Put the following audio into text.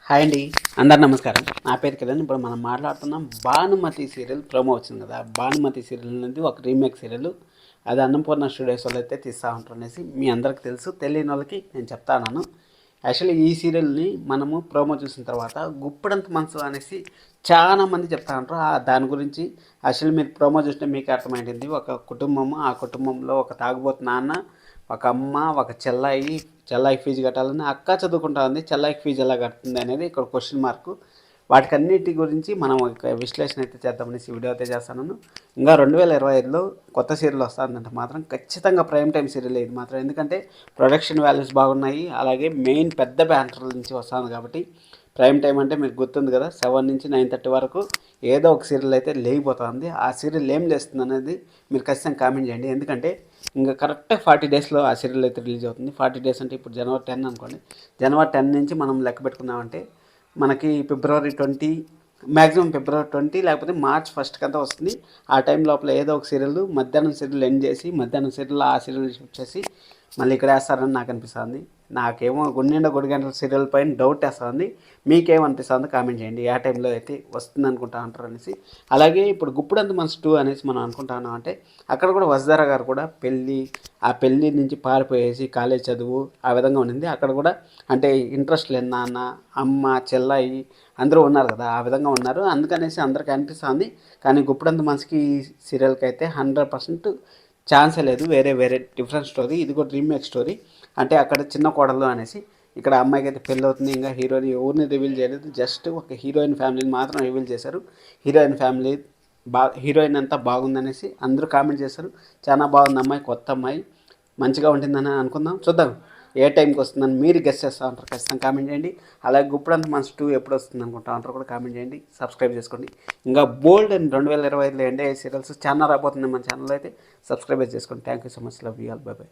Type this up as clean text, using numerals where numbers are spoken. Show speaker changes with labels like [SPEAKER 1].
[SPEAKER 1] Hi అండి, అందరు నమస్కారం. నా పేరు కిరణ్. ఇప్పుడు మనం మాట్లాడుతున్నాం భానుమతి సీరియల్ ప్రోమో వచ్చింది కదా. భానుమతి సీరియల్ అనేది ఒక రీమేక్ సీరియల్. అది అన్నపూర్ణ స్టూడియోస్ వాళ్ళు అయితే తీస్తూ ఉంటారు అనేసి మీ అందరికి తెలుసు. తెలియని వాళ్ళకి నేను చెప్తాను. యాక్చువల్లీ ఈ సీరియల్ని మనము ప్రోమో చూసిన తర్వాత గుప్పడంత మనసు అనేసి చాలా మంది చెప్తా ఉంటారు. దాని గురించి యాక్చువల్లీ మీరు ప్రోమో చూస్తే మీకు అర్థమైంది. ఒక కుటుంబము, ఆ కుటుంబంలో ఒక తాగుబోతు నాన్న, ఒక అమ్మ, ఒక చెల్లాయి ఫీజు కట్టాలని అక్క చదువుకుంటా ఉంది. చెల్లాయికి ఫీజు ఎలా కడుతుంది అనేది ఇక్కడ క్వశ్చన్ మార్కు. వాటికన్నిటి గురించి మనం ఒక విశ్లేషణ అయితే చేద్దామనేసి వీడియో అయితే చేస్తాను. ఇంకా 2025లో కొత్త సీరియల్ వస్తుందంటే మాత్రం ఖచ్చితంగా ప్రైమ్ టైం సీరియల్ ఇది మాత్రం. ఎందుకంటే ప్రొడక్షన్ వాల్యూస్ బాగున్నాయి, అలాగే మెయిన్ పెద్ద బ్యానర్ల నుంచి వస్తుంది కాబట్టి. ప్రైమ్ టైం అంటే మీకు గుర్తుంది కదా, 7 నుంచి 9:30 వరకు ఏదో ఒక సీరియల్ అయితే లేకపోతుంది. ఆ సీరియల్ ఏం చేస్తుంది అనేది మీరు ఖచ్చితంగా కామెంట్ చేయండి. ఎందుకంటే ఇంకా కరెక్ట్గా 40 డేస్లో ఆ సీరియల్ అయితే రిలీజ్ అవుతుంది. 40 డేస్ అంటే ఇప్పుడు జనవరి 10 అనుకోండి. జనవరి 10 నుంచి మనం లెక్క పెట్టుకున్నామంటే మనకి ఫిబ్రవరి 20, మ్యాక్సిమం ఫిబ్రవరి 20 లేకపోతే మార్చ్ 1 కంతా వస్తుంది. ఆ టైం లోపల ఏదో ఒక సీరియల్ మధ్యాహ్నం సీరియల్ ఎండ్ చేసి మధ్యాహ్నం సీరియల్ ఆ సీరియల్ షిఫ్ట్ చేసి మళ్ళీ ఇక్కడ వేస్తారని నాకు అనిపిస్తుంది. నాకేమో గుండెండ గుడి గంటల సీరియల్ పైన డౌట్ వేస్తుంది. మీకేమనిపిస్తుందో కామెంట్ చేయండి. ఏ టైంలో అయితే వస్తుంది అనుకుంటా అంటారు అనేసి. అలాగే ఇప్పుడు గుప్పుడంత మనసు 2 అనేసి మనం అనుకుంటాను. అంటే అక్కడ కూడా వసుధార గారు కూడా ఆ పెళ్ళి నుంచి పారిపోయేసి కాలేజ్ చదువు ఆ విధంగా ఉండింది. అక్కడ కూడా అంటే ఇంట్రెస్ట్ లేని నాన్న, అమ్మ, చెల్లాయి అందరూ ఉన్నారు కదా, ఆ విధంగా ఉన్నారు. అందుకనేసి అందరికీ అనిపిస్తుంది. కానీ గుప్పుడంత మనసుకి ఈ సీరియల్కి అయితే 100% ఛాన్సే లేదు. వేరే డిఫరెంట్ స్టోరీ. ఇది కూడా రీమేక్ స్టోరీ. అంటే అక్కడ చిన్న కోడలు అనేసి ఇక్కడ అమ్మాయికి అయితే పెళ్ళి అవుతుంది. ఇంకా హీరోయిన్ ఎవరిని రివీల్ చేయలేదు. జస్ట్ ఒక హీరోయిన్ ఫ్యామిలీని మాత్రం రివీల్ చేశారు. హీరోయిన్ ఫ్యామిలీ హీరోయిన్ అంతా బాగుందనేసి అందరూ కామెంట్ చేశారు. చాలా బాగుంది అమ్మాయి, కొత్త అమ్మాయి, మంచిగా ఉంటుందని అనుకుందాం. చూద్దాం ఏ టైంకి వస్తుందని మీరు గెస్ట్ చేస్తూ ఉంటారు. ఖచ్చితంగా కామెంట్ చేయండి. అలాగే గుప్పుడంత మనసు 2 ఎప్పుడు వస్తుంది అనుకుంటా అంటారు కూడా కామెంట్ చేయండి. సబ్స్క్రైబ్ చేసుకోండి. ఇంకా బోల్డ్ అండ్ 2025లో ఎండ్ అయ్యే సీరియల్స్ చాలా రాబోతుంది మన ఛానల్లో. అయితే సబ్స్క్రైబ్ చేసుకోండి. Thank you so much. Love you all. By by.